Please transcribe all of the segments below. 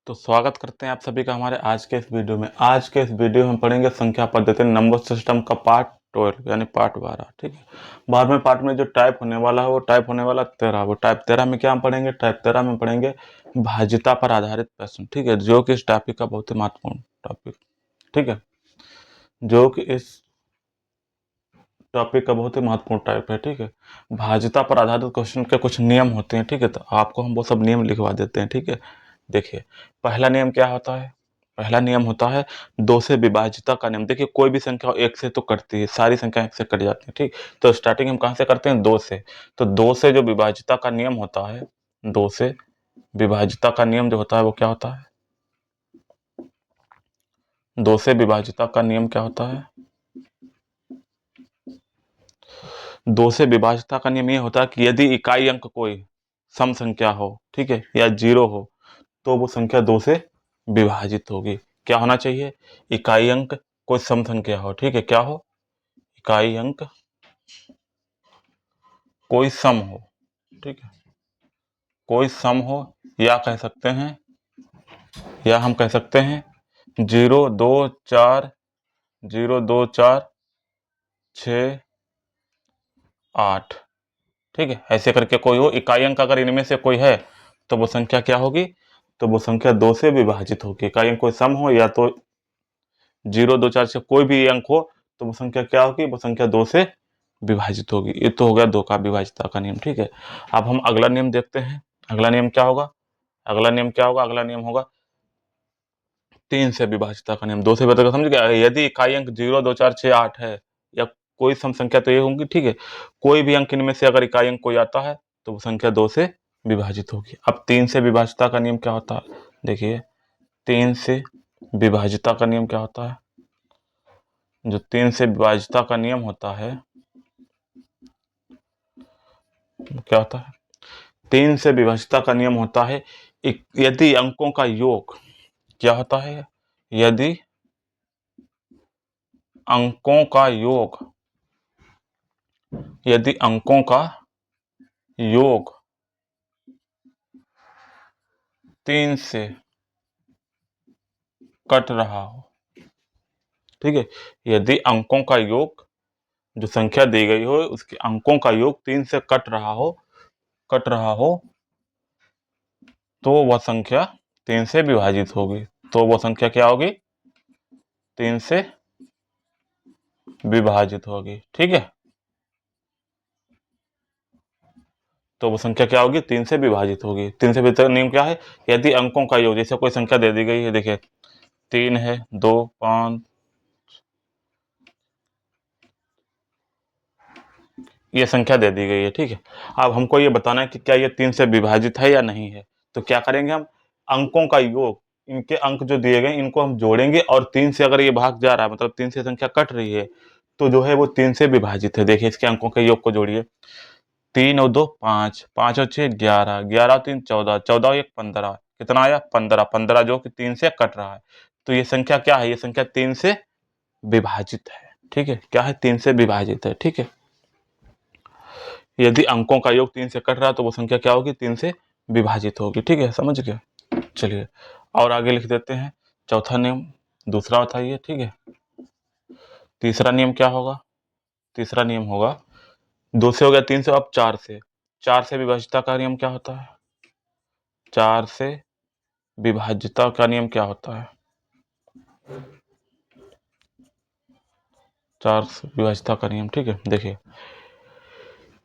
तो स्वागत करते हैं आप सभी का हमारे आज के इस वीडियो में। आज के इस वीडियो में हम पढ़ेंगे संख्या पद्धति नंबर सिस्टम का पार्ट 12 यानी पार्ट 12। ठीक है, 12वें पार्ट में जो टाइप होने वाला है वो टाइप होने वाला 13। वो टाइप 13 में क्या हम पढ़ेंगे? टाइप 13 में पढ़ेंगे भाज्यता पर आधारित प्रश्न। ठीक है, जो कि इस टॉपिक का बहुत ही महत्वपूर्ण टॉपिक, ठीक है, जो कि इस टॉपिक का बहुत ही महत्वपूर्ण टाइप है। ठीक है, भाज्यता पर आधारित क्वेश्चन के कुछ नियम होते हैं। ठीक है, तो आपको हम वो सब नियम लिखवा देते हैं। ठीक है, देखिए पहला नियम क्या होता है? पहला नियम होता है दो से विभाज्यता का नियम। देखिए कोई भी संख्या एक से तो कटती है, सारी संख्या एक से कट जाती है। ठीक, तो स्टार्टिंग हम कहाँ से करते हैं? दो से। तो दो से जो विभाज्यता का नियम होता है, दो से विभाज्यता का नियम जो होता है वो क्या होता है? दो से विभाज्यता का नियम क्या होता है? दो से विभाज्यता का नियम ये होता है कि यदि इकाई अंक कोई सम संख्या हो, ठीक है, या जीरो हो, तो वो संख्या दो से विभाजित होगी। क्या होना चाहिए? इकाई अंक कोई सम संख्या हो। ठीक है, क्या हो? इकाई अंक कोई सम हो। ठीक है, कोई सम हो, या कह सकते हैं, या हम कह सकते हैं 0 2 4 0 2 4 6 8। ठीक है, ऐसे करके कोई हो इकाई अंक, अगर इनमें से कोई है तो वो संख्या क्या होगी? तो वो संख्या दो से विभाजित होगी। इकाई अंक कोई सम हो या तो 0 2 4 से कोई भी अंक हो, तो वो संख्या क्या होगी? वो संख्या दो से विभाजित होगी। ये तो हो गया दो का विभाज्यता का नियम। ठीक है, अब हम अगला नियम देखते हैं। अगला नियम क्या होगा? अगला नियम क्या होगा? अगला नियम होगा तीन से विभाज्यता का नियम। दो से विभाज्यता समझ गया? यदि इकाई अंक 0 2 4 6 8 है, या कोई सम संख्या तो ये होंगी। ठीक है, कोई भी अंक इनमें से अगर इकाई अंक कोई आता है तो वो संख्या दो से विभाजित होगी। अब तीन से विभाज्यता का नियम क्या होता है? देखिए तीन से विभाज्यता का नियम क्या होता है? जो तीन से विभाज्यता का नियम होता है, क्या होता है? तीन से विभाज्यता का नियम होता है यदि अंकों का योग, क्या होता है? यदि अंकों का योग, यदि अंकों का योग तीन से कट रहा हो। ठीक है, यदि अंकों का योग, जो संख्या दी गई हो उसके अंकों का योग तीन से कट रहा हो, तो वह संख्या तीन से विभाजित होगी। तो वह संख्या क्या होगी? तीन से विभाजित होगी। ठीक है, तो वो संख्या क्या होगी? तीन से विभाजित होगी। तीन से विभाजित नियम क्या है? यदि अंकों का योग, जैसे कोई संख्या दे दी गई है, देखिए तीन है, 2 5, ये संख्या दे दी गई है। ठीक है, अब हमको ये बताना है कि क्या ये तीन से विभाजित है या नहीं है। तो क्या करेंगे हम? अंकों का योग, इनके अंक जो दिए गए इनको हम जोड़ेंगे, और तीन से अगर ये भाग जा रहा है, मतलब तीन से संख्या कट रही है, तो जो है वो तीन से विभाजित है। देखिए इसके अंकों के योग को जोड़िए। 3 और 2 5, 5 और 6 11, 11 और 3 14, 14 और 1 15, कितना आया? 15, 15 जो कि तीन से कट रहा है। तो ये संख्या क्या है? ये संख्या तीन से विभाजित है। ठीक है, क्या है? तीन से विभाजित है। ठीक है, यदि अंकों का योग तीन से कट रहा है तो वो संख्या क्या होगी? तीन से विभाजित होगी। ठीक है, समझ गए? चलिए और आगे लिख देते हैं। चौथा नियम दूसरा बताइए। ठीक है, तीसरा नियम क्या होगा? तीसरा नियम होगा, दो से हो गया, तीन से, अब चार से। चार से विभाज्यता का नियम क्या होता है? चार से विभाज्यता का नियम क्या होता है? चार से विभाज्यता का नियम। ठीक है, देखिए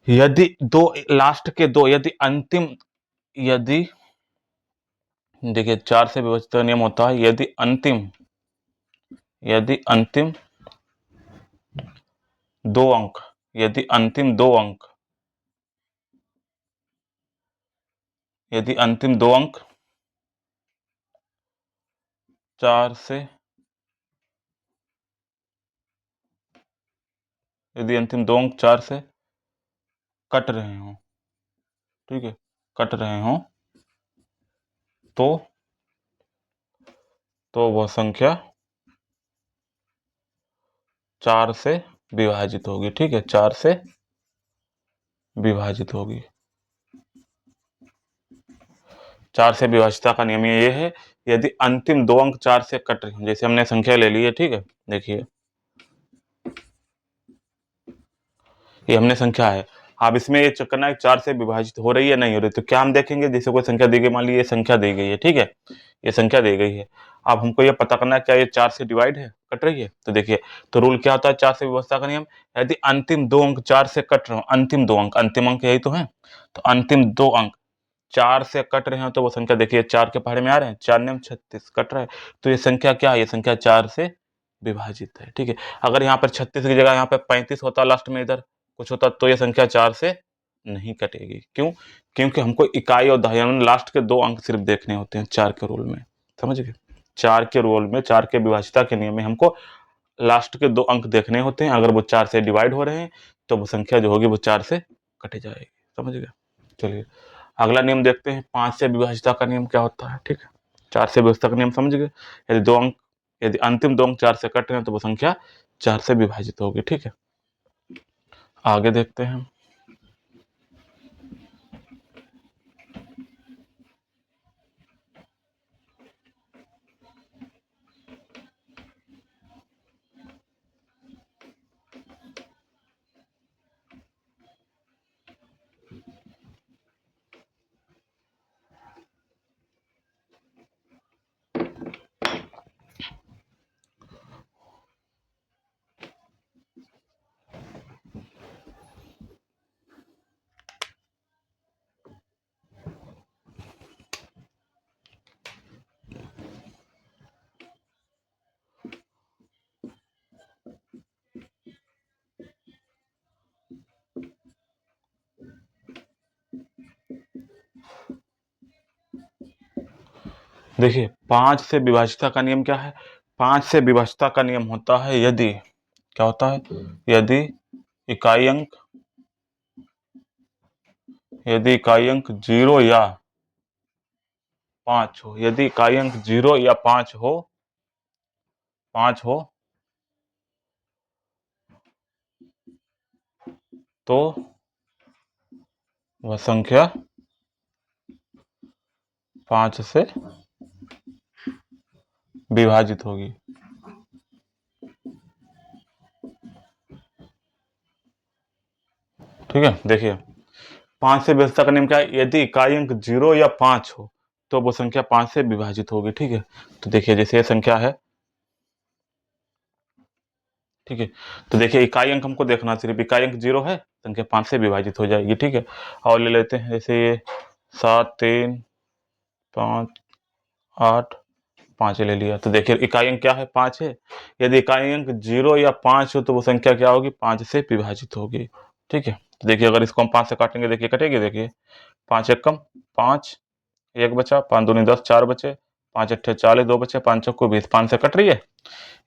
यदि दो, लास्ट के दो, यदि अंतिम, यदि, देखिए चार से विभाज्यता का नियम होता है यदि अंतिम दो अंक, यदि अंतिम दो अंक, यदि अंतिम दो अंक चार से, यदि अंतिम दो अंक चार से कट रहे हों, ठीक है, कट रहे हों, तो वह संख्या चार से विभाजित होगी। ठीक है, चार से विभाजित होगी। 4 से विभाज्यता का नियम ये है, यदि अंतिम 2 अंक 4 से कट रहे हों। जैसे हमने संख्या ले ली है, ठीक है, देखिए ये हमने संख्या है। अब इसमें ये चेक करना है 4 से विभाजित हो रही है नहीं हो रही, तो क्या हम देखेंगे, जैसे कोई संख्या दी गई, मान लीजिए ये संख्या दी गई है, ठीक है, ये संख्या दी गई है। अब हमको ये पता करना है क्या ये 4 से डिवाइड है, कट रही है। तो देखिए, तो रूल क्या होता है 4 से विभाज्यता का नियम, यदि अंतिम 2 अंक 4 से कट रहे हो, अंतिम 2 अंक, अंतिम अंक यही तो है, तो अंतिम 2 अंक 4 से कट रहे हो तो वो संख्या देखिए 4 के पहाड़े में आ रहे हैं, 4 नियम 36 कट रहा है, तो ये संख्या क्या है, ये संख्या 4 से विभाजित है, ठीक है। अगर यहाँ पर 36 की जगह यहाँ पे 35 होता, लास्ट में इधर कुछ होता, तो ये संख्या 4 से नहीं कटेगी। क्यों? क्योंकि हमको इकाई और दहाई लास्ट के 2 अंक सिर्फ देखने होते हैं 4 के रूल में, समझ गए। 4 के रूल में, 4 के विभाज्यता के नियम में हमको लास्ट के 2 अंक देखने होते हैं। अगर वो 4 से डिवाइड हो रहे हैं तो वो संख्या जो होगी वो 4 से कट जाएगी, समझ गए। चलिए अगला नियम देखते हैं, 5 से विभाज्यता का नियम क्या होता है, ठीक है। 4 से विभाज्यता का नियम समझ गए, यदि अंतिम 2 अंक 4 से कट रहे हैं तो वो संख्या 4 से विभाजित होगी, ठीक है। आगे देखते हैं। देखिए 5 से विभाज्यता का नियम क्या है, 5 से विभाज्यता का नियम होता है यदि, क्या होता है, यदि इकाई अंक, यदि इकाई अंक 0 या 5 हो, यदि इकाई अंक 0 या 5 हो, 5 हो तो वह संख्या 5 से विभाजित होगी, ठीक है। देखिए 5 से विभाज्यता का नियम क्या है, यदि इकाई अंक 0 या 5 हो तो वो संख्या 5 से विभाजित होगी, ठीक है। तो देखिए जैसे ये संख्या है, ठीक है, तो देखिए इकाई अंक हमको देखना, सिर्फ इकाई अंक 0 है, संख्या 5 से विभाजित हो जाएगी, ठीक है। और ले लेते हैं जैसे ये 7 3 5 8 5 ले लिया, तो देखिए इकाई अंक क्या है, 5 है। यदि इकाई अंक 0 या 5 हो तो वो संख्या क्या होगी, 5 से विभाजित होगी, ठीक है। तो देखिए अगर इसको हम 5 से काटेंगे, देखिए कटेगी, देखिए 5 एक कम 5, 1 बचा, 5 दूनी 10, 4 बचे, 5 अट्ठे 40, 2 बचे, 5 चौको 20, 5 से कट रही है।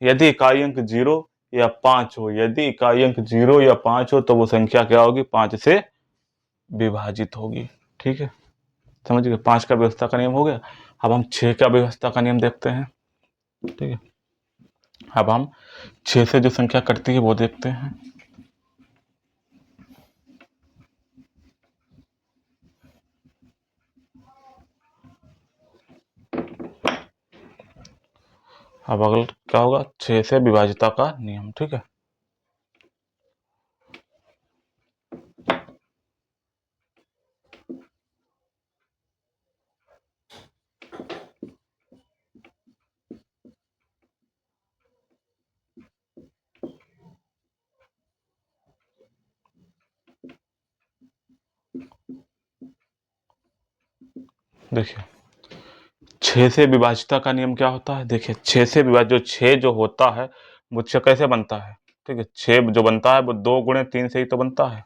यदि इकाई अंक 0 या 5 हो, यदि इकाई अंक 0 या 5 हो तो वो संख्या क्या होगी, 5 से विभाजित होगी, ठीक है। समझ गए, 5 का व्यवस्था का नियम हो गया। अब हम 6 का व्यवस्था का नियम देखते हैं, ठीक है। अब हम 6 से जो संख्या कटती है वो देखते हैं। अब अगला क्या होगा, 6 से विभाज्यता का नियम, ठीक है। देखिए 6 से विभाज्यता का नियम क्या होता है, देखिए 6 से विभाज्य, जो 6 जो होता है वो 6 कैसे बनता है, ठीक है। 6 जो बनता है वो 2 गुणे 3 से ही तो बनता है,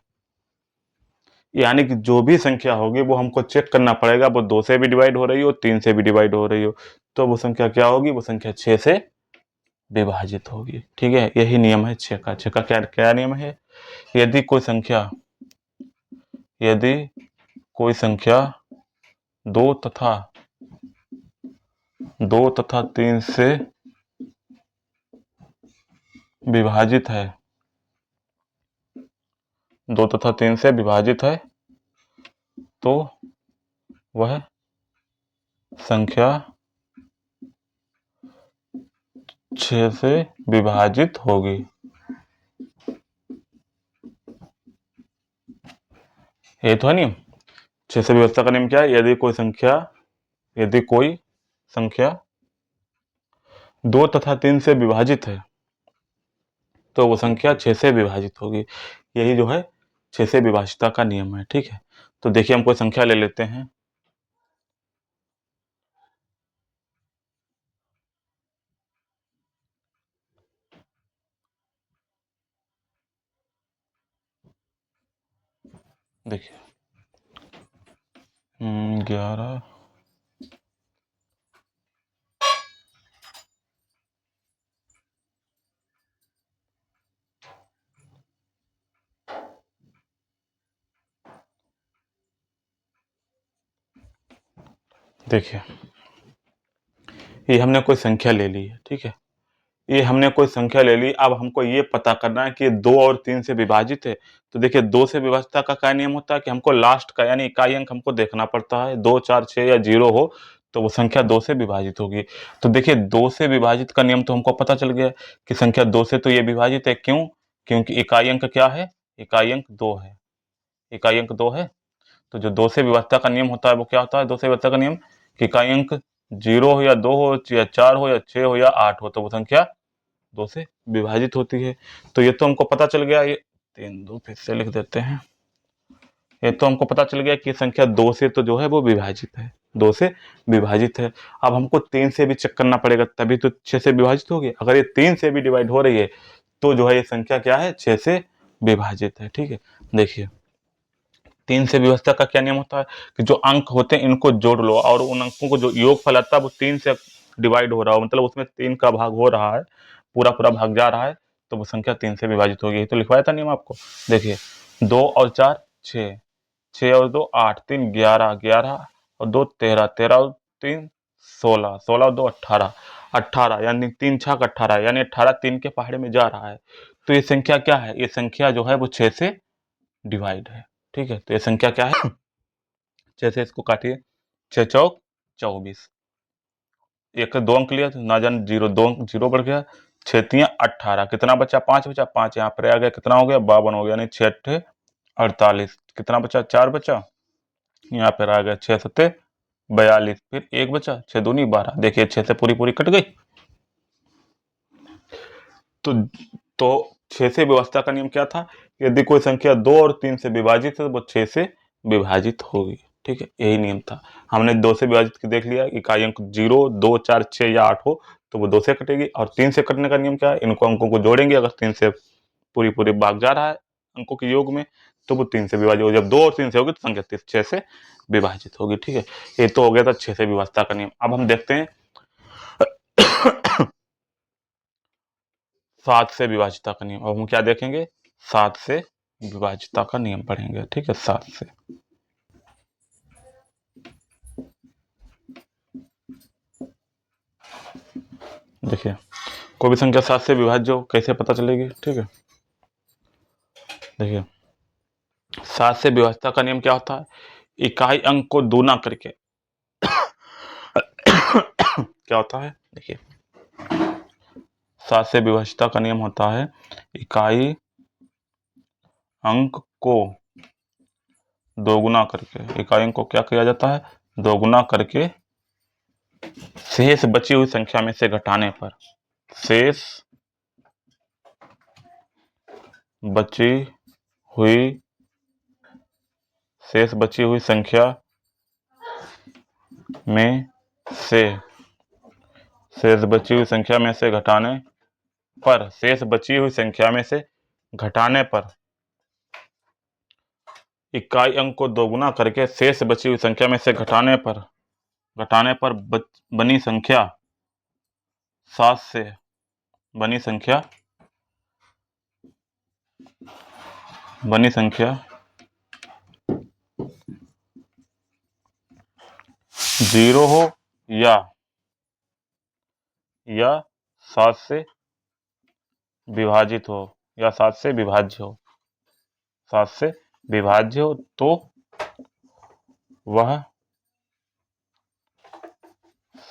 यानी कि जो भी संख्या होगी वो हमको चेक करना पड़ेगा, वो 2 से भी डिवाइड हो रही हो, 3 से भी डिवाइड हो रही हो, तो वो संख्या क्या होगी, वो संख्या 6 से विभाजित होगी, ठीक है। यही नियम है 6 का। 6 का क्या क्या नियम है, यदि कोई संख्या, यदि कोई संख्या 2 तथा 3 से विभाजित है, 2 तथा 3 से विभाजित है, तो वह संख्या 6 से विभाजित होगी। ये तो है नियम। 6 से व्यवस्था का नियम क्या है? यदि कोई संख्या 2 तथा 3 से विभाजित है तो वो संख्या 6 से विभाजित होगी। यही जो है 6 से विभाजितता का नियम है। ठीक है, तो देखिए हम कोई संख्या ले लेते हैं। देखिए 11, देखिए ये हमने कोई संख्या ले ली है। ठीक है, ये हमने कोई संख्या ले ली। अब हमको ये पता करना है कि 2 और 3 से विभाजित है। तो देखिए 2 से विभाजितता का क्या नियम होता है कि हमको लास्ट का यानी इकाई अंक हमको देखना पड़ता है। 2, 4, 6 या 0 हो तो वो संख्या 2 से विभाजित होगी। तो देखिए 2 से विभाजित का नियम तो हमको पता चल गया कि संख्या 2 से तो ये विभाजित है। क्यों? क्योंकि इकाई अंक क्या है? इकाई अंक 2 है। इकाई अंक 2 है। तो जो 2 से विभाजितता का नियम होता है वो क्या होता है? 2 से विभाजितता का नियम कि इकाई अंक 0 हो या 2 हो या 4 हो या 6 हो या 8 हो तो वो संख्या 2 से विभाजित होती है। तो ये तो हमको पता चल गया। ये 3 2 फिर से लिख देते हैं। ये तो हमको पता चल गया कि संख्या 2 से तो जो है वो विभाजित है। 2 से विभाजित है। अब हमको 3 से भी चेक करना पड़ेगा तभी तो 6 से विभाजित होगी। अगर ये 3 से भी डिवाइड हो रही है तो जो है ये संख्या क्या है? 6 से विभाजित है। ठीक है, देखिए 3 से विभाजित का क्या नियम होता है कि जो अंक होते हैं इनको जोड़ लो और उन अंकों को जो योगफल आता है वो 3 से डिवाइड हो रहा हो, मतलब उसमें 3 का भाग हो रहा है, पूरा पूरा भाग जा रहा है, तो वो संख्या 3 से विभाजित होगी। तो लिखवाया था नियम आपको। देखिए 2 और 4 6, 6 और 2 8, 3 11, 11 और 2 13, 13 और 3 16, 16 और 2 18, 18 यानी 3 छक 18 यानी 18 3 के पहाड़े में जा रहा है। तो ये संख्या क्या है? ये संख्या जो है वो 6 से डिवाइड है। ठीक है, तो ये संख्या क्या है? 6 से इसको काटिए। 6 चौक 24, एक दो अंक लिया तो ना जाने जीरो, दो अंक जीरो बढ़ गया। 6 तियां 18, कितना बचा? 5 बचा। 5 यहाँ पर आ गया, कितना हो गया? 52 हो गया। यानी 6 अट्ठे 48, कितना बचा? 4 बचा। यहाँ पर आ गया 6 सत्ते 42, फिर 1 बचा। 6 दूनी 12। देखिए 6 से पूरी पूरी कट गई। तो तो 6 से व्यवस्था का नियम क्या था? यदि कोई संख्या 2 और 3 से विभाजित है तो वो 6 से विभाजित होगी। ठीक है, यही नियम था। हमने 2 से विभाजित की देख लिया, इकाई अंक 0 2 4 6 या 8 हो तो वो 2 से कटेगी। और 3 से कटने का नियम क्या है? इनको अंकों को जोड़ेंगे, अगर 3 से पूरी पूरी भाग जा रहा है अंकों के योग में तो वो 3 से विभाजित होगी। जब 2 और 3 से होगी तो संख्या 6 से विभाजित होगी। ठीक है, ये तो हो गया था 6 से विभाजितता का नियम। अब हम देखते हैं 7 से विभाजितता का नियम। अब हम क्या देखेंगे? 7 से विभाजितता का नियम पढ़ेंगे। ठीक है, 7 से। देखिए कोई भी संख्या 7 से विभाज्य हो कैसे पता चलेगी? ठीक है, देखिए 7 से विभाजितता का नियम क्या होता है? इकाई अंक को दूना करके क्या होता है? देखिए 7 से विभाजितता का नियम होता है इकाई अंक को दोगुना करके। इकाई अंक को क्या किया जाता है? दोगुना करके शेष बची हुई संख्या में से घटाने पर। शेष बची हुई शेष बची हुई संख्या में से शेष बची हुई संख्या में से घटाने पर शेष बची हुई संख्या में से घटाने पर इकाई अंक को दोगुना करके शेष बची हुई संख्या में से घटाने पर बनी संख्या 7 से बनी संख्या बनी संख्या 0 हो या 7 से विभाजित हो या 7 से विभाज्य हो। 7 से विभाज्य हो तो वह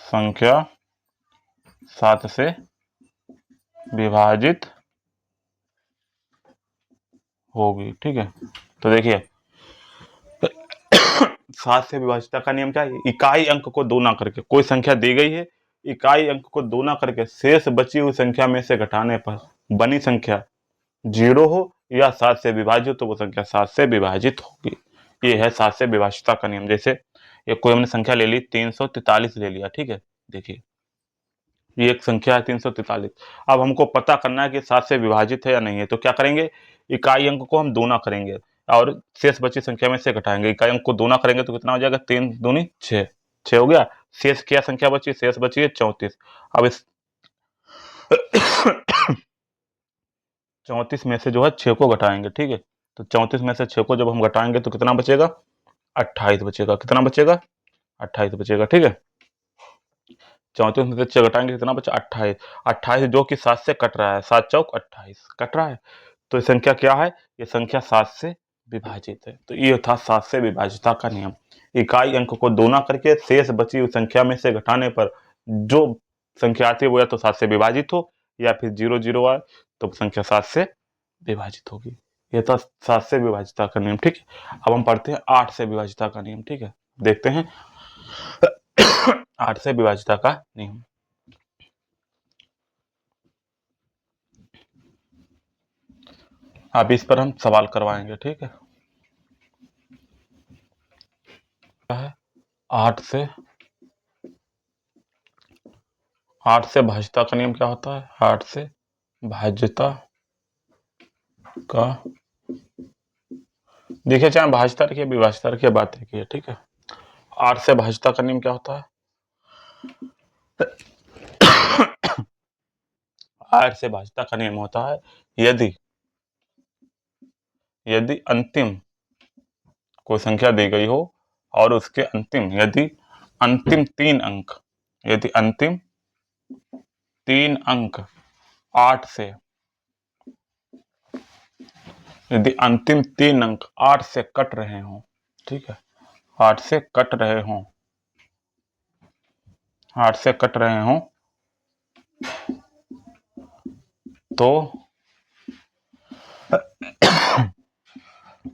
संख्या 7 से विभाजित होगी। ठीक है, तो देखिए 7 से विभाजित का नियम क्या है? इकाई अंक को दो ना करके, कोई संख्या दी गई है, इकाई अंक को दो ना करके शेष बची हुई संख्या में से घटाने पर बनी संख्या 0 हो या 7 से विभाजित हो तो वो संख्या 7 से विभाजित होगी। ये है 7 से विभाजित का नियम। जैसे ये कोई हमने संख्या ले ली 343 ले लिया, ठीक है, देखिए ये एक संख्या है 343। अब हमको पता करना है कि 7 से विभाजित है या नहीं है, तो क्या करेंगे, इकाई अंक को हम दोना करेंगे और शेष बची संख्या में से घटाएंगे। इकाई अंक को दोना करेंगे तो कितना हो जाएगा, 3 दूनी 6, 6 हो गया। शेष क्या संख्या बची, शेष बची है 34। अब इस 34 में से जो है 6 को घटाएंगे, ठीक है, तो 34 में से 6 को जब हम घटाएंगे तो कितना बचेगा, 28 बचेगा। कितना बचेगा, 28 बचेगा। ठीक है, 34 में से 6 घटाएंगे कितना बचा, 28। 28 जो कि 7 से कट रहा है, 7 चौक 28 कट रहा है, तो ये संख्या क्या है, ये संख्या 7 से विभाजित है। तो ये था 7 से विभाजिता का नियम। इकाई अंक को दोना करके शेष बची हुई संख्या में से घटाने पर जो संख्या आती है वो या तो 7 से विभाजित हो या फिर 0 0 आए तो संख्या 7 से विभाजित होगी। यह था 7 से विभाजिता का नियम। ठीक है, अब हम पढ़ते हैं 8 से विभाजिता का नियम। ठीक है, देखते हैं 8 से विभाजिता का नियम। अब इस पर हम सवाल करवाएंगे। ठीक है, 8 से भाज्यता का नियम क्या होता है, 8 से भाज्यता का, देखिए चाहे भाज्यता रखिए विभाज्यता रखिए, बात रखिए। ठीक है, 8 से भाज्यता का नियम क्या होता है, 8 से भाज्यता का नियम होता है यदि अंतिम कोई संख्या दी गई हो और उसके अंतिम अंतिम 3 अंक, यदि अंतिम 3 अंक 8 से, यदि अंतिम 3 अंक 8 से कट रहे हों, ठीक है, 8 से कट रहे हों, 8 से कट रहे हों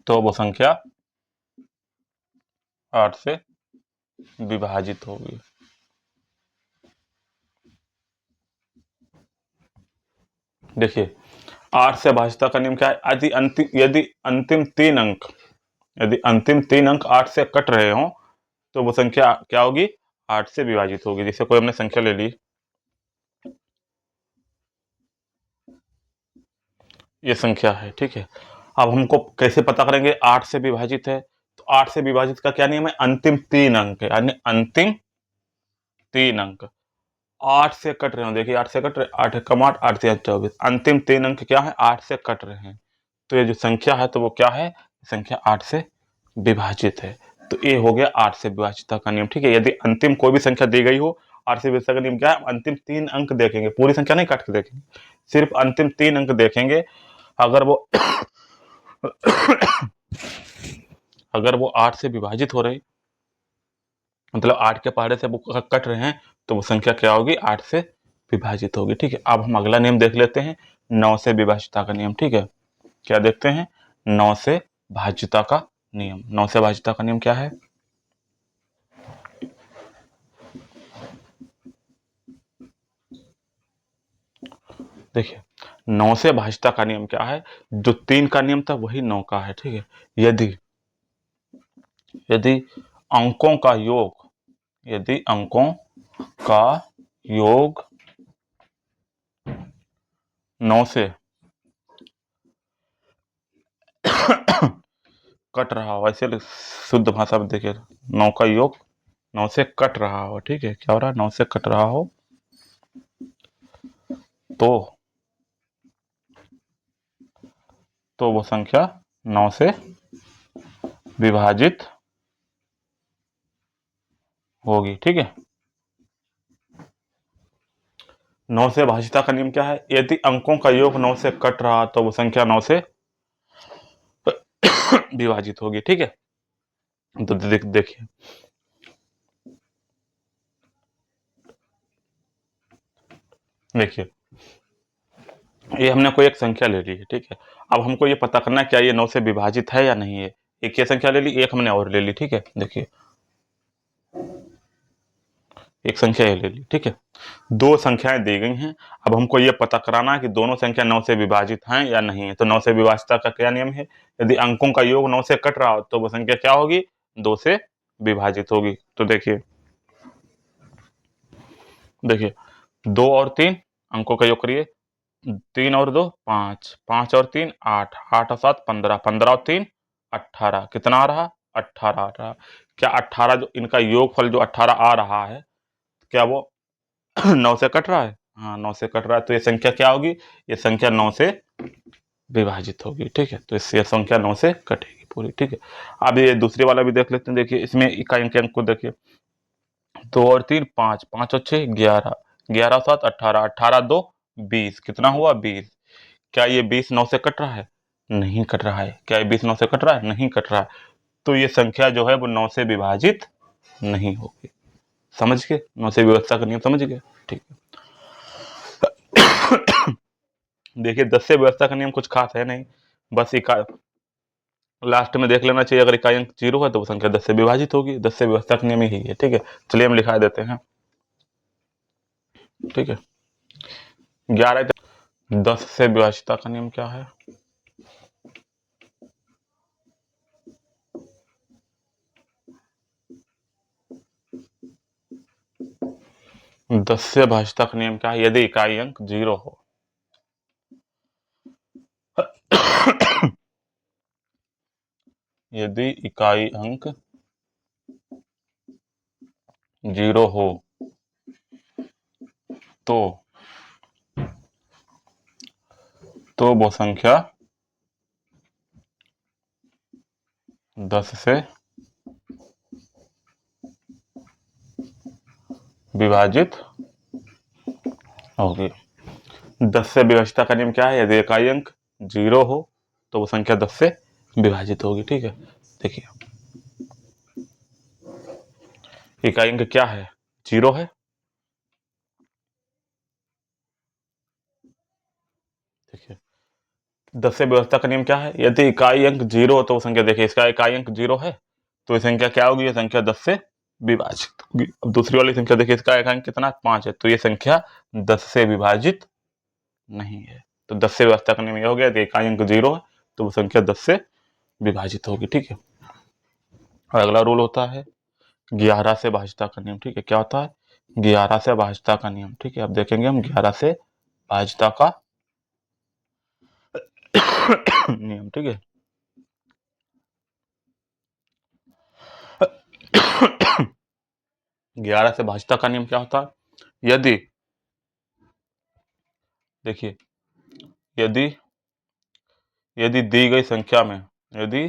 तो वो संख्या 8 से विभाजित होगी। देखिए 8 से भाज्यता का नियम क्या है, यदि अंतिम 3 अंक, यदि अंतिम 3 अंक 8 से कट रहे हों तो वो संख्या क्या होगी, 8 से विभाजित होगी। जैसे कोई हमने संख्या ले ली, ये संख्या है, ठीक है, अब हमको कैसे पता करेंगे 8 से विभाजित है, तो 8 से विभाजित का क्या नियम है, अंतिम 3 अंक है, यानी अंतिम 3 अंक 8 से कट रहे हो। देखिए 8 से कट रहे, 8 कम 8, 8 3 24, अंतिम 3 अंक क्या है, 8 से कट रहे हैं, तो ये जो संख्या है तो वो क्या है, संख्या 8 से विभाजित है। तो ये हो गया 8 से विभाजित का नियम। ठीक है, यदि अंतिम कोई भी संख्या दी गई हो, 8 से विभाजित का नियम क्या है, अंतिम 3 अंक देखेंगे, पूरी संख्या नहीं काट के देखेंगे, सिर्फ अंतिम 3 अंक देखेंगे। अगर वो अगर वो 8 से विभाजित हो रही, मतलब 8 के पहाड़े से वो कट रहे हैं, तो वो संख्या क्या होगी, 8 से विभाजित होगी। ठीक है, अब हम अगला नियम देख लेते हैं, 9 से विभाजिता का नियम। ठीक है, क्या देखते हैं, 9 से भाज्यता का नियम। 9 से भाज्यता का नियम क्या है, देखिए 9 से भाज्यता का नियम क्या है, जो 3 का नियम था वही 9 का है। ठीक है, यदि यदि अंकों का योग, यदि अंकों का योग 9 से कट रहा हो, ऐसे शुद्ध भाषा में देखिए, 9 का योग 9 से कट रहा हो, ठीक है, क्या हो रहा है, 9 से कट रहा हो, तो वो संख्या 9 से विभाजित होगी। ठीक है, 9 से भाज्यता का नियम क्या है, यदि अंकों का योग 9 से कट रहा तो वो संख्या 9 से विभाजित होगी। ठीक है, तो देखिए देखिए ये हमने कोई एक संख्या ले ली है, ठीक है। अब हमको ये पता करना है क्या ये 9 से विभाजित है या नहीं है। एक ये संख्या ले ली, एक हमने और ले ली, ठीक है। देखिए एक संख्या ये ले ली, ठीक है। दो संख्याएं दी गई हैं। अब हमको ये पता कराना है कि दोनों संख्या 9 से विभाजित हैं या नहीं है। तो 9 से विभाजित का क्या नियम है, यदि अंकों का योग 9 से कट रहा हो तो वो संख्या क्या होगी, 2 से विभाजित होगी। तो देखिए देखिए 2 और 3 अंकों का योग करिए, 3 और 2 5, 5 और 3 8, 8 और 7 15, 15 और 3 18, कितना आ रहा, 18 आ रहा। क्या 18 जो इनका योगफल जो 18 आ रहा है, क्या वो 9 से कट रहा है। हाँ 9 से कट रहा है, तो ये संख्या क्या होगी, ये संख्या 9 से विभाजित होगी, ठीक है। तो इससे संख्या 9 से कटेगी पूरी, ठीक है। अब ये दूसरे वाला भी देख लेते हैं। देखिए इसमें इकाई के अंक को देखिए, 2 और 3 5, 5 और 6 11, 11 और 7 18, 18 2 20, कितना हुआ 20। क्या ये 20 9 से कट रहा है, नहीं कट रहा है। क्या ये 20 9 से कट रहा है, नहीं कट रहा है। तो ये संख्या जो है वो 9 से विभाजित नहीं होगी। समझ गए, 9 से व्यवस्था का नियम समझ गए, ठीक है। देखिए 10 से व्यवस्था का नियम कुछ खास है नहीं, बस इकाई लास्ट में देख लेना चाहिए, अगर इकाई अंक 0 है तो वो संख्या 10 से विभाजित होगी। 10 से व्यवस्था का नियम यही है, ठीक है। चलिए हम लिखा देते हैं, ठीक है। 11 10 से विभाजिता का नियम क्या है, 10 से भाजता का नियम क्या है, यदि इकाई अंक 0 हो। यदि इकाई अंक 0 हो तो वो संख्या 10 से विभाजित होगी। 10 से विभाजिता का नियम क्या है, यदि इकाई अंक 0 हो तो वो संख्या 10 से विभाजित होगी, ठीक है। देखिए इकाई अंक क्या है, 0 है। देखिए 10 से व्यवस्था का नियम क्या है, यदि इकाई अंक 0 हो तो वो संख्या, देखिए इसका इकाई अंक 0 है तो ये संख्या क्या होगी, ये संख्या 10 से विभाजित होगी। अब दूसरी वाली संख्या देखिए, इसका इकाई अंक कितना 5 है, तो ये संख्या 10 से विभाजित नहीं है। तो 10 से व्यवस्था का नियम यह हो गया कि इकाई अंक 0 है तो वो संख्या 10 से विभाजित होगी, ठीक है। और अगला रूल होता है 11 से भाजता का नियम, ठीक है। क्या होता है, 11 से भाजता का नियम, ठीक है। अब देखेंगे हम 11 से भाजता का नियम, ठीक है। 11 से भाजता का नियम क्या होता है, यदि देखिए यदि यदि दी गई संख्या में, यदि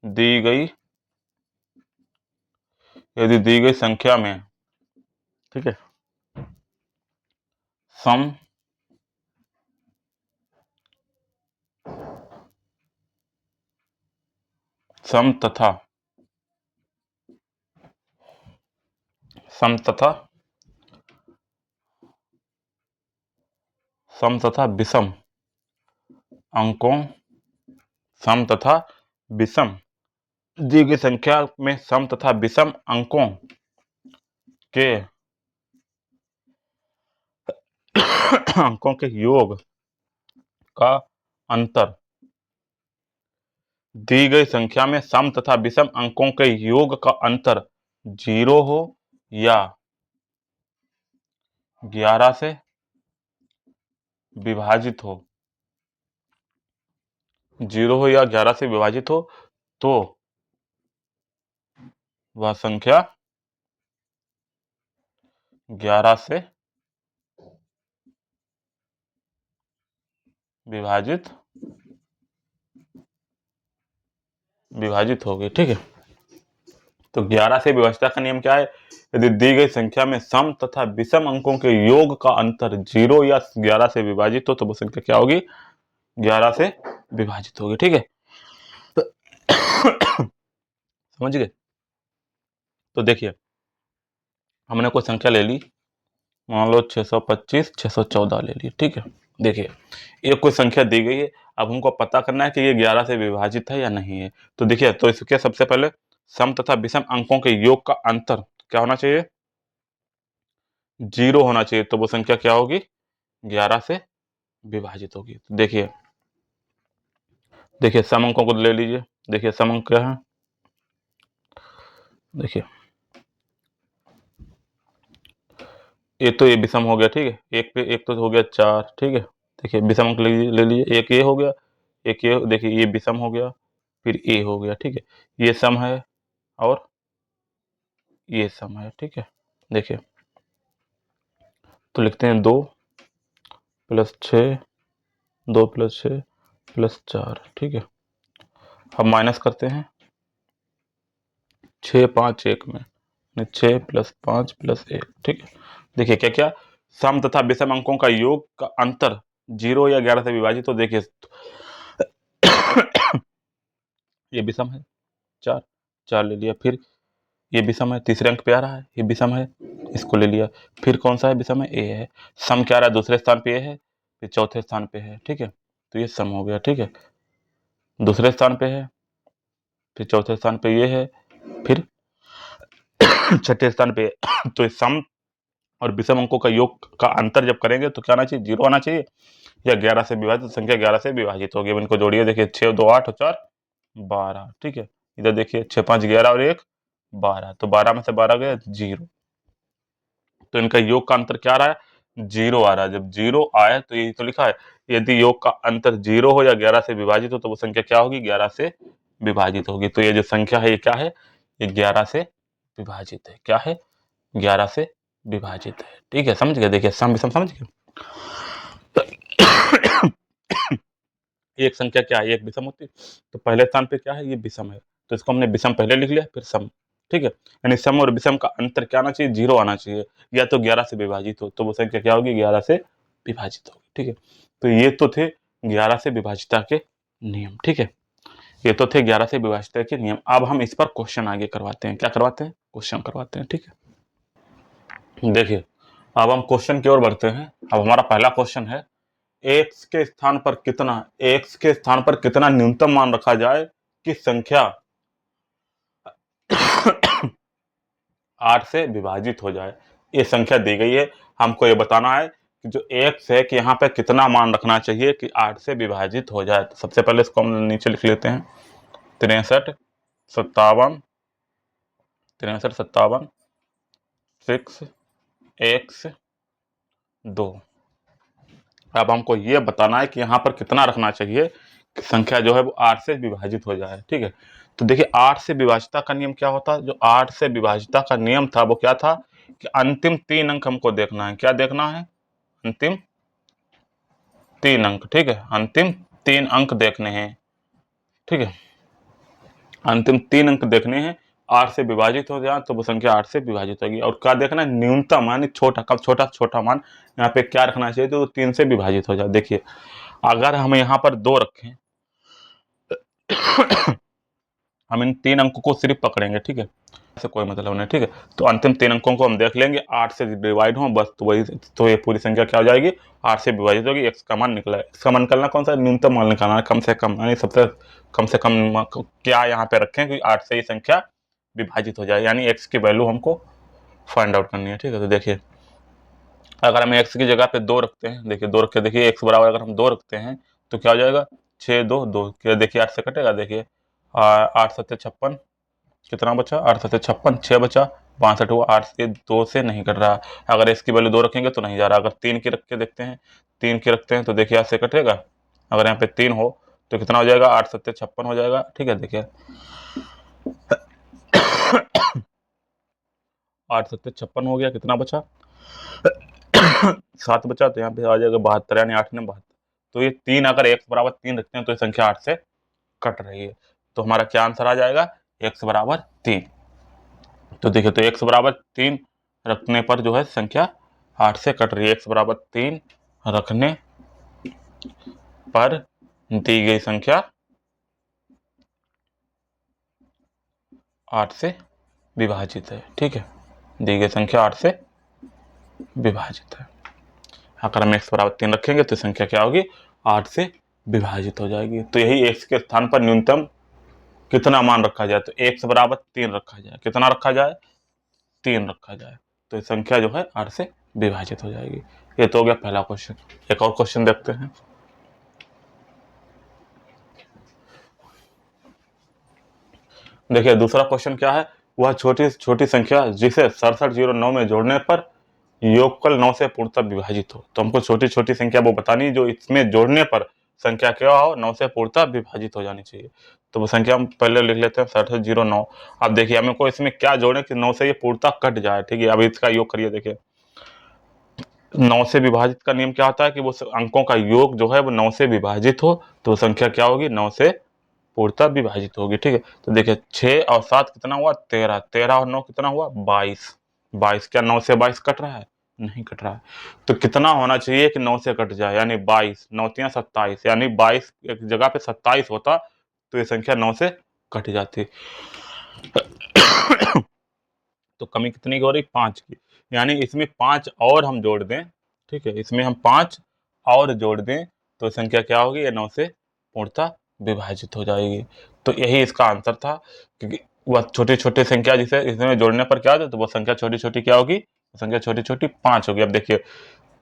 दी गई यदि दी गई संख्या में, ठीक है, सम सम तथा सम तथा सम तथा विषम अंकों, सम तथा विषम दी गई संख्या में सम तथा विषम अंकों के अंकों के योग का अंतर, दी गई संख्या में सम तथा विषम अंकों के योग का अंतर 0 हो या 11 से विभाजित हो, 0 हो या 11 से विभाजित हो, तो वह संख्या 11 से विभाजित विभाजित होगी, ठीक है। तो 11 से विभाजित का नियम क्या है, यदि दी गई संख्या में सम तथा विषम अंकों के योग का अंतर 0 या 11 से विभाजित हो तो वो संख्या क्या होगी, 11 से विभाजित होगी, ठीक है। समझ गए। तो देखिए हमने कोई संख्या ले ली, मान लो 625 614 ले लिए, ठीक है। देखिए ये कोई संख्या दी गई है, अब हमको पता करना है कि ये 11 से विभाजित है या नहीं है। तो देखिए, तो इसके सबसे पहले सम तथा विषम अंकों के योग का अंतर क्या होना चाहिए, 0 होना चाहिए। तो वो संख्या क्या होगी, 11 से विभाजित होगी। तो देखिए, देखिए सम अंकों को ले लीजिए। देखिए सम अंक क्या है, देखिए ये तो ये विषम हो गया, ठीक है। एक पे एक तो हो गया 4, ठीक है। देखिए विषम अंक ले लीजिए, एक ये हो गया, एक ये, देखिए ये विषम हो गया, फिर ए हो गया, ठीक है। ये सम है और ये सम है, ठीक है। देखिए तो लिखते हैं 2 + 6, 2 + 6 + 4, ठीक है। अब माइनस करते हैं 6 5 1 में, 6 + 5 + 1, ठीक है। देखिए क्या क्या, सम तथा विषम अंकों का योग का अंतर 0 या 11 से विभाजित। तो देखिए ये विषम है, 4, 4 ले लिया। फिर ये विषम है, तीसरे अंक पे आ रहा है, ये विषम है, इसको ले लिया। फिर कौन सा है विषम है, ए है। सम क्या आ रहा है, दूसरे स्थान पे ए है, फिर चौथे स्थान पे है, ठीक है। तो ये सम हो गया, ठीक है। दूसरे स्थान पे है, फिर चौथे स्थान पे ये है, फिर छठे स्थान पे है। तो इस सम और विषम अंकों का योग का अंतर जब करेंगे तो क्या आना चाहिए, 0 आना चाहिए, या 11 से विभाजित, संख्या 11 से विभाजित होगी। अब इनको जोड़िए, देखिए 6 2 8 और 4 12, ठीक है। इधर देखिए 6 5 11 और 1 12, तो 12 में से 12 गया 0। तो इनका योग का अंतर क्या आ रहा है, 0 आ रहा है। जब 0 आए तो यही तो लिखा है, यदि योग का अंतर 0 हो या 11 से विभाजित हो तो वो संख्या क्या होगी, 11 से विभाजित होगी। तो ये जो संख्या है ये क्या है, ये 11 से विभाजित है। क्या है, 11 से विभाजित है, ठीक है। समझ गए, देखिए सम विषम समझ गए। एक संख्या क्या है, एक विषम होती है, तो पहले स्थान पे क्या है, ये विषम है, तो इसको हमने विषम पहले लिख लिया, फिर सम, ठीक है। यानी सम और विषम का अंतर क्या आना चाहिए, 0 आना चाहिए, या तो 11 से विभाजित हो, तो वो संख्या क्या होगी, 11 से विभाजित होगी, ठीक है। तो ये तो थे 11 से विभाजिता के नियम, ठीक है। ये तो थे 11 से विभाजिता के नियम। अब हम इस पर क्वेश्चन आगे करवाते हैं, क्या करवाते हैं, क्वेश्चन करवाते हैं, ठीक है। देखिए अब हम क्वेश्चन की ओर बढ़ते हैं। अब हमारा पहला क्वेश्चन है, एक्स के स्थान पर कितना न्यूनतम मान रखा जाए कि संख्या 8 से विभाजित हो जाए। ये संख्या दी गई है, हमको ये बताना है कि जो एक्स है कि यहाँ पे कितना मान रखना चाहिए कि 8 से विभाजित हो जाए। तो सबसे पहले इसको हम नीचे लिख लेते हैं, 63 57 63 57 6 x 2। अब हमको ये बताना है कि यहाँ पर कितना रखना चाहिए कि संख्या जो है वो 8 से विभाजित हो जाए, ठीक है। तो देखिए 8 से विभाजिता का नियम क्या होता है, जो 8 से विभाजिता का नियम था वो क्या था कि अंतिम 3 अंक हमको देखना है। क्या देखना है, अंतिम 3 अंक, ठीक है। अंतिम 3 अंक देखने हैं, ठीक है। अंतिम 3 अंक देखने हैं, 8 से विभाजित हो जाए तो वो संख्या 8 से विभाजित होगी। और क्या देखना है, न्यूनतम यानी छोटा, कब छोटा, छोटा मान यहाँ पे क्या रखना चाहिए, तो 3 से विभाजित हो जाए। देखिए अगर हम यहाँ पर 2 रखें, हम इन 3 अंकों को सिर्फ पकड़ेंगे, ठीक है, ऐसे कोई मतलब नहीं, ठीक है। तो अंतिम 3 अंकों को हम देख लेंगे, 8 से डिवाइड हो बस, तो वही, तो ये पूरी संख्या क्या हो जाएगी, 8 से विभाजित होगी। एक्स का मान निकला है, एक्स का मान निकलना कौन सा, न्यूनतम मान निकालना है, कम से कम, यानी सबसे कम से कम क्या यहाँ पे रखें कि 8 से ये संख्या विभाजित हो जाए, यानी एक्स की वैल्यू हमको फाइंड आउट करनी है, ठीक है। तो देखिए अगर हम एक्स की जगह पे 2 रखते हैं, देखिए 2 रख के देखिए एक्स बराबर अगर हम 2 रखते हैं तो क्या हो जाएगा, 6 2 2, क्या देखिए 8 से कटेगा, देखिए 8 7 56, कितना बचा, 8 7 56, 6 बचा, 62 हुआ, 8 से 2 से नहीं कट रहा। अगर इसकी वैल्यू 2 रखेंगे तो नहीं जा रहा। अगर 3 की रख के देखते हैं, 3 की रखते हैं तो देखिए 8 से कटेगा, अगर यहाँ पे 3 हो तो कितना हो जाएगा, 8 7 56 हो जाएगा, ठीक है। देखिए 8 7 56 हो गया, कितना बचा 7 बचा, तो यहाँ पे आ जाएगा 72, यानी 8 ने 72। तो ये 3, अगर एक्स बराबर 3 रखते हैं तो ये संख्या 8 से कट रही है। तो हमारा क्या आंसर आ जाएगा, एक्स बराबर 3। तो देखिए तो एक्स बराबर 3 रखने पर जो है संख्या 8 से कट रही है। एक्स बराबर 3 रखने पर दी गई संख्या 8 से विभाजित है, ठीक है। दी गई संख्या 8 से विभाजित है। अगर हम x बराबर 3 रखेंगे तो संख्या क्या होगी, 8 से विभाजित हो जाएगी। तो यही x के स्थान पर न्यूनतम कितना मान रखा जाए, तो x बराबर 3 रखा जाए। कितना रखा जाए, 3 रखा जाए, तो संख्या जो है 8 से विभाजित हो जाएगी। ये तो हो गया पहला क्वेश्चन। एक और क्वेश्चन देखते हैं। देखिए दूसरा क्वेश्चन क्या है, वह छोटी छोटी संख्या जिसे 6709 में जोड़ने पर योगफल 9 से पूर्णतः विभाजित हो। तो हमको छोटी छोटी संख्या वो बतानी जो इसमें जोड़ने पर संख्या क्या हो, 9 से पूर्णतः विभाजित हो जानी चाहिए। तो वो संख्या हम पहले लिख लेते हैं 6709। अब देखिए हमें को इसमें क्या जोड़े कि 9 से ये पूर्णतः कट जाए। ठीक है, अब इसका योग करिए। देखिए 9 से विभाजित का नियम क्या होता है कि वो अंकों का योग जो है वो 9 से विभाजित हो, तो संख्या क्या होगी, 9 से पूर्णतः विभाजित होगी। ठीक है, तो देखिए 6 और 7 कितना हुआ, 13, 13 और 9 कितना हुआ, 22, 22। क्या 9 से 22 कट रहा है, नहीं कट रहा है। तो कितना होना चाहिए कि 9 से कट जाए, यानी 22, 9 तिया 27, यानी 22 एक जगह पे 27 होता तो ये संख्या 9 से कट जाती। तो कमी कितनी की हो रही, 5 की। यानी इसमें 5 और हम जोड़ दें, ठीक है, इसमें हम 5 और जोड़ दें तो संख्या क्या होगी, ये 9 से पूर्णतः विभाजित हो जाएगी। तो यही इसका आंसर था, क्योंकि वह छोटी छोटी संख्या जिसे इसमें जोड़ने पर क्या होता है, तो वो संख्या छोटी छोटी क्या होगी, संख्या छोटी छोटी 5 होगी। अब देखिए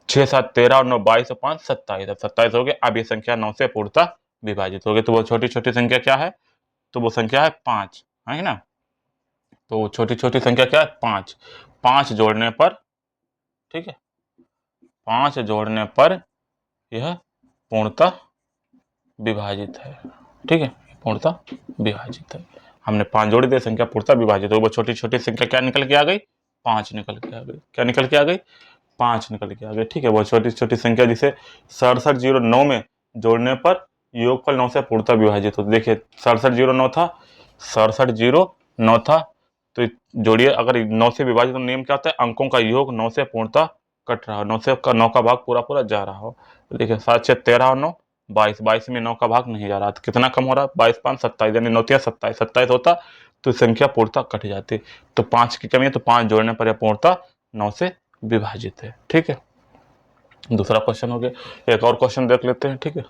6 7 13 और 9 22 और 5 27, अब 27 हो गए। अब ये संख्या 9 से पूर्णतः विभाजित हो गई। तो वो छोटी छोटी संख्या क्या है, तो वो संख्या है 5, है ना। तो छोटी छोटी संख्या क्या है, 5। 5 जोड़ने पर, ठीक है, 5 जोड़ने पर यह पूर्णतः विभाजित है। ठीक है, पूर्णतः विभाजित है। हमने 5 जोड़ दिए, संख्या पूर्णतः विभाजित हो। वो छोटी छोटी संख्या क्या निकल के आ गई, 5 निकल के आ गई। क्या निकल के आ गई, 5 निकल के आ गई। ठीक है, वो छोटी छोटी संख्या जिसे 6709 में जोड़ने पर योगफल 9 से पूर्णतः विभाजित हो। देखिए 6709 था, 6709 था, तो जोड़िए। अगर 9 से विभाजित, तो नियम क्या होता है, अंकों का योग 9 से पूर्णतः कट रहा हो, 9 का भाग पूरा पूरा जा रहा हो। तो देखिए 7 6 13 और 9 22, 22 में 9 का भाग नहीं जा रहा, तो कितना कम हो रहा है, 22 5 27, यानी 9 तिया 27, 27 होता तो संख्या पूर्णतः कट जाती। तो 5 की कमी है, तो 5 जोड़ने पर यह पूर्णतः 9 से विभाजित है। ठीक है, दूसरा क्वेश्चन हो गया। एक और क्वेश्चन देख लेते हैं। ठीक है,